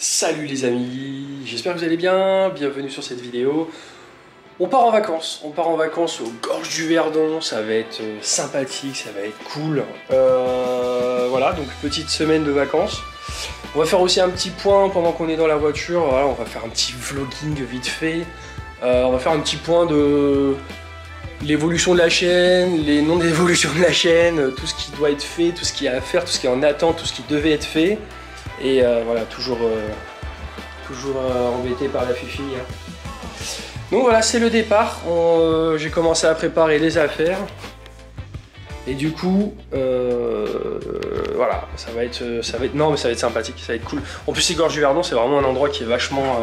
Salut les amis, j'espère que vous allez bien, bienvenue sur cette vidéo. On part en vacances aux Gorges du Verdon, ça va être sympathique, ça va être cool. Voilà, donc petite semaine de vacances. On va faire aussi un petit point pendant qu'on est dans la voiture, voilà, on va faire un petit vlogging vite fait. On va faire un petit point de l'évolution de la chaîne, les noms d'évolution de la chaîne, tout ce qui doit être fait, tout ce qu'il y a à faire, tout ce qui est en attente, tout ce qui devait être fait. Et voilà, toujours embêté par la fifi. Hein. Donc voilà, c'est le départ. J'ai commencé à préparer les affaires. Et du coup, voilà, ça va être sympathique, ça va être cool. En plus, les Gorges du Verdon, c'est vraiment un endroit qui est vachement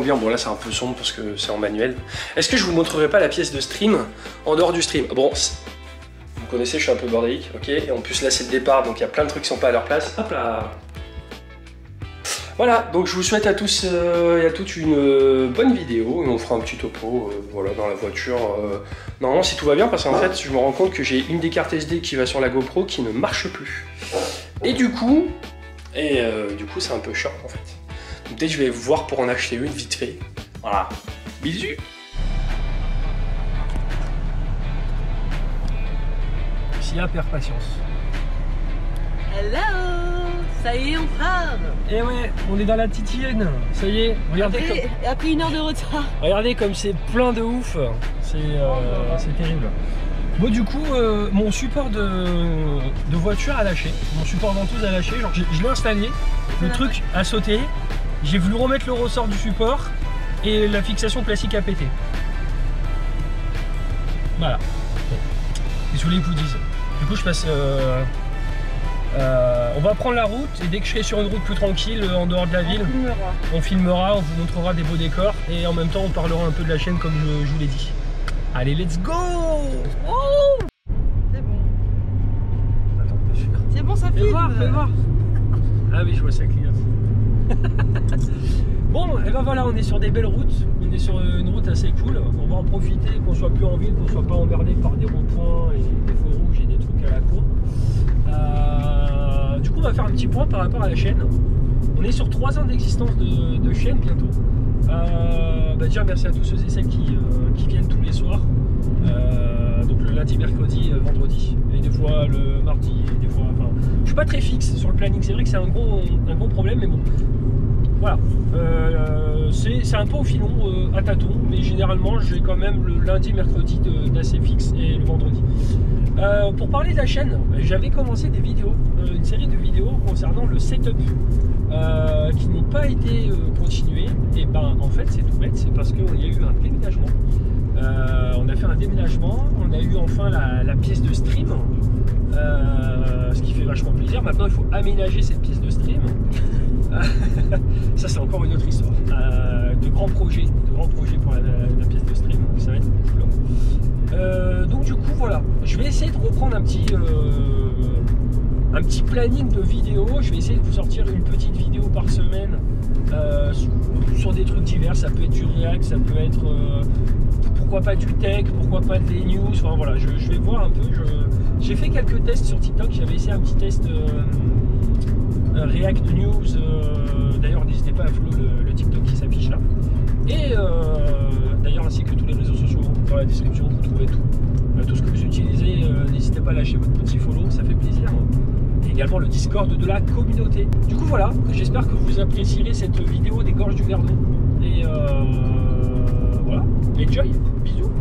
bien. Bon, là, c'est un peu sombre parce que c'est en manuel. Est-ce que je vous montrerai pas la pièce de stream en dehors du stream? Bon, vous connaissez, je suis un peu bordélique, ok. Et en plus, là, c'est le départ, donc il y a plein de trucs qui sont pas à leur place. Hop là. Voilà, donc je vous souhaite à tous et à toutes une bonne vidéo, et on fera un petit topo voilà, dans la voiture. Normalement si tout va bien, parce qu'en fait je me rends compte que j'ai une des cartes SD qui va sur la GoPro qui ne marche plus. Et du coup c'est un peu chiant en fait. Donc peut-être je vais voir pour en acheter une vite fait. Voilà, bisous. Sia perd patience. Hello! Ça y est, on part! Et ouais, on est dans la Titienne, ça y est, regardez après une heure de retard. Regardez comme c'est plein de ouf, c'est terrible. Bon du coup, mon support de voiture a lâché, mon support ventouse a lâché, genre je l'ai installé, le truc a sauté, j'ai voulu remettre le ressort du support et la fixation classique a pété. Voilà. Et je voulais que je vous dise. Du coup je passe... on va prendre la route et dès que je serai sur une route plus tranquille en dehors de la ville, on filmera, on vous montrera des beaux décors et en même temps on parlera un peu de la chaîne comme je vous l'ai dit. Allez, let's go! C'est bon. Attends, c'est bon, ça filme. Fais voir. Ah oui, je vois ça clignote. Bon, et ben voilà, on est sur des belles routes, on est sur une route assez cool. On va en profiter, qu'on soit plus en ville, qu'on soit pas emmerdé par des ronds-points et des feux rouges et des trucs à la con. Du coup on va faire un petit point par rapport à la chaîne. On est sur 3 ans d'existence de chaîne bientôt. Déjà merci à tous ceux et celles qui viennent tous les soirs. Donc le lundi, mercredi, vendredi. Et des fois le mardi, et des fois. Enfin, je suis pas très fixe sur le planning, c'est vrai que c'est un gros problème, mais bon. Voilà. C'est un peu au filon, à tâtons, mais généralement j'ai quand même le lundi, mercredi d'assez fixe et le vendredi. Pour parler de la chaîne, j'avais commencé des vidéos, une série de vidéos concernant le setup qui n'ont pas été continuées. Et ben en fait c'est tout bête, c'est parce qu'il y a eu un déménagement. On a fait un déménagement, on a eu enfin la pièce de stream, ce qui fait vachement plaisir. Maintenant il faut aménager cette pièce de stream. Ça c'est encore une autre histoire. De grands projets pour la pièce de stream, ça va être cool. Donc du coup voilà, je vais essayer de reprendre un petit planning de vidéos. Je vais essayer de vous sortir une petite vidéo par semaine sur des trucs divers. Ça peut être du React, ça peut être pourquoi pas du tech, pourquoi pas des news. Enfin voilà, je vais voir un peu. J'ai fait quelques tests sur TikTok, j'avais essayé un petit test React News. D'ailleurs n'hésitez pas à follow le TikTok qui s'affiche là. Et d'ailleurs ainsi que tous les réseaux sociaux dans la description, vous trouvez tout. Tout ce que vous utilisez, n'hésitez pas à lâcher votre petit follow, ça fait plaisir. Et également le Discord de la communauté. Du coup voilà, j'espère que vous apprécierez cette vidéo des Gorges du Verdon. Et voilà, enjoy, bisous.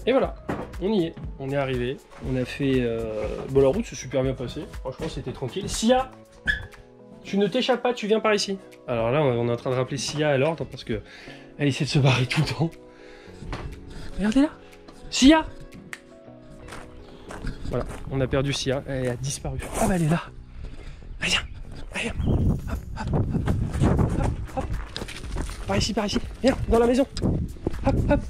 Et voilà, on y est, on est arrivé, on a fait... Bon, la route s'est super bien passée, franchement c'était tranquille. Sia, tu ne t'échappes pas, tu viens par ici. Alors là on est en train de rappeler Sia à l'ordre parce que elle essaie de se barrer tout le temps. Regardez là, Sia. Voilà, on a perdu Sia, elle a disparu. Ah bah elle est là. Viens, viens. Hop, hop, hop, hop, hop. Par ici, viens, dans la maison. Hop, hop.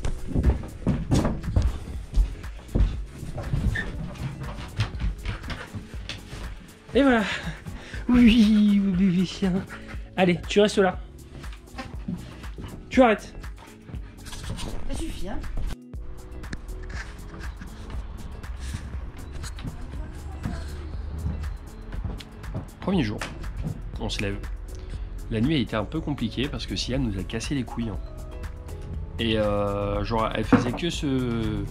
Et voilà. Oui, bébé chien. Allez, tu restes là. Tu arrêtes. Ça suffit, hein. Premier jour, on se lève. La nuit a été un peu compliquée parce que Sia nous a cassé les couilles. Hein. Et genre, elle faisait que se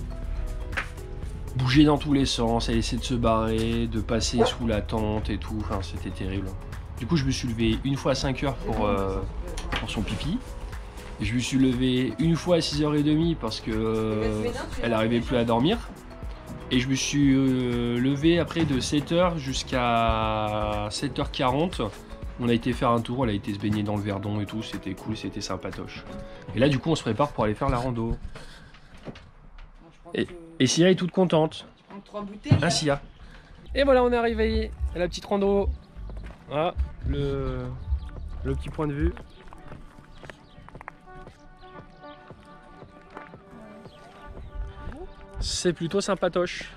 bouger dans tous les sens, elle essayait de se barrer, de passer sous la tente et tout. Enfin, c'était terrible. Du coup, je me suis levé une fois à 5 h pour son pipi. Je me suis levé une fois à 6h30 parce que elle n'arrivait plus à dormir. Et je me suis levé après de 7 h jusqu'à 7h40. On a été faire un tour, elle a été se baigner dans le Verdon et tout, c'était cool, c'était sympatoche. Et là du coup on se prépare pour aller faire la rando. Et Sia est toute contente. Un Sia. Et voilà, on est arrivé à la petite rando. Voilà, le petit point de vue. C'est plutôt sympatoche.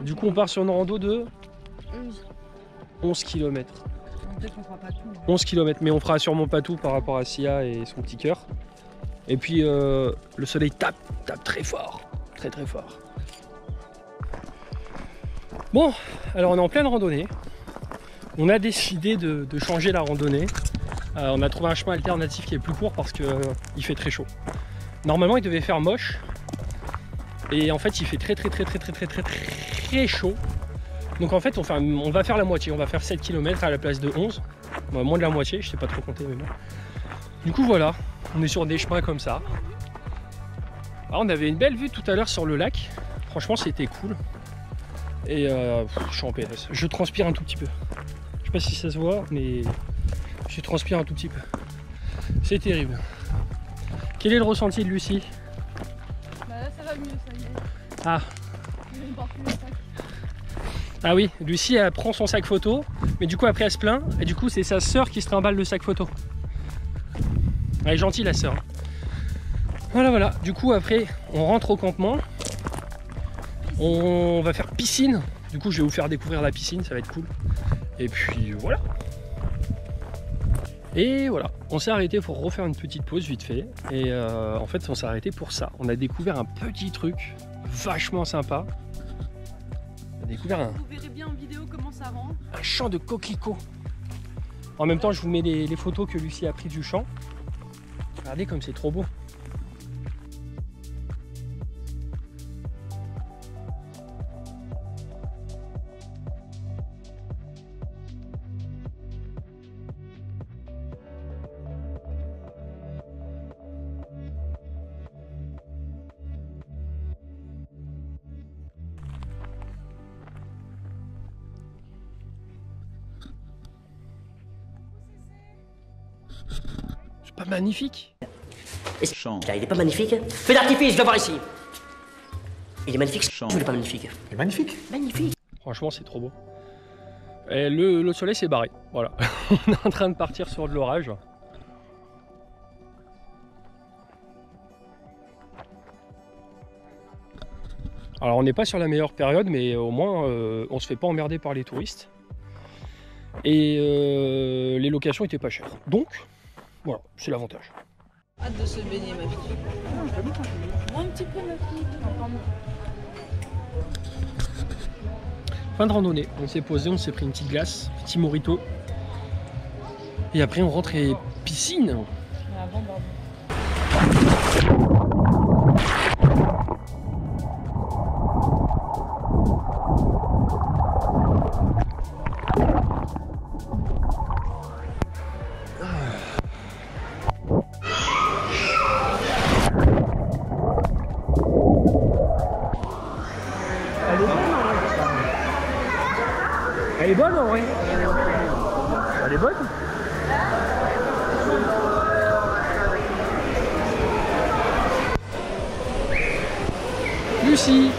Du coup on part sur une rando de 11 km. Peut-être qu'on fera pas tout. 11 km, mais on fera sûrement pas tout par rapport à Sia et son petit cœur. Et puis le soleil tape très fort, très fort. Bon, alors on est en pleine randonnée. On a décidé de changer la randonnée. On a trouvé un chemin alternatif qui est plus court parce que il fait très chaud. Normalement il devait faire moche. Et en fait il fait très chaud. Donc en fait on va faire la moitié, on va faire 7 km à la place de 11. Bon, moins de la moitié, je sais pas trop compter mais bon. Du coup voilà, on est sur des chemins comme ça. Alors, on avait une belle vue tout à l'heure sur le lac. Franchement c'était cool. Et je suis en PLS. Je transpire un tout petit peu. Je sais pas si ça se voit mais je transpire un tout petit peu. C'est terrible. Quel est le ressenti de Lucie? Bah là ça va mieux, ça y est. Ah. Je porte plus le sac. Ah oui, Lucie elle prend son sac photo, mais du coup après elle se plaint, et du coup c'est sa sœur qui se trimballe le sac photo. Elle est gentille la sœur. Voilà, du coup après on rentre au campement, on va faire piscine, du coup je vais vous faire découvrir la piscine, ça va être cool. Et puis voilà. Et voilà, on s'est arrêté pour refaire une petite pause vite fait, et en fait on s'est arrêté pour ça. On a découvert un petit truc vachement sympa. Vous verrez bien en vidéo comment ça rend. Un champ de coquelicots. En même temps, je vous mets les photos que Lucie a prises du champ. Regardez comme c'est trop beau. C'est pas magnifique? Là, il est pas magnifique? Fais d'artifice, je veux voir ici. Il est magnifique, il est pas magnifique. Il est magnifique. Magnifique. Franchement, c'est trop beau. Et le soleil s'est barré. Voilà. On est en train de partir sur de l'orage. Alors, on n'est pas sur la meilleure période, mais au moins, on se fait pas emmerder par les touristes. Et les locations étaient pas chères. Donc, voilà, c'est l'avantage. Hâte de se baigner, ma fille. Moi, un petit peu, ma fille. Fin de randonnée, on s'est posé, on s'est pris une petite glace, petit mojito. Et après, on rentre et piscine. Elle est bonne en vrai. Elle est bonne. Lucie.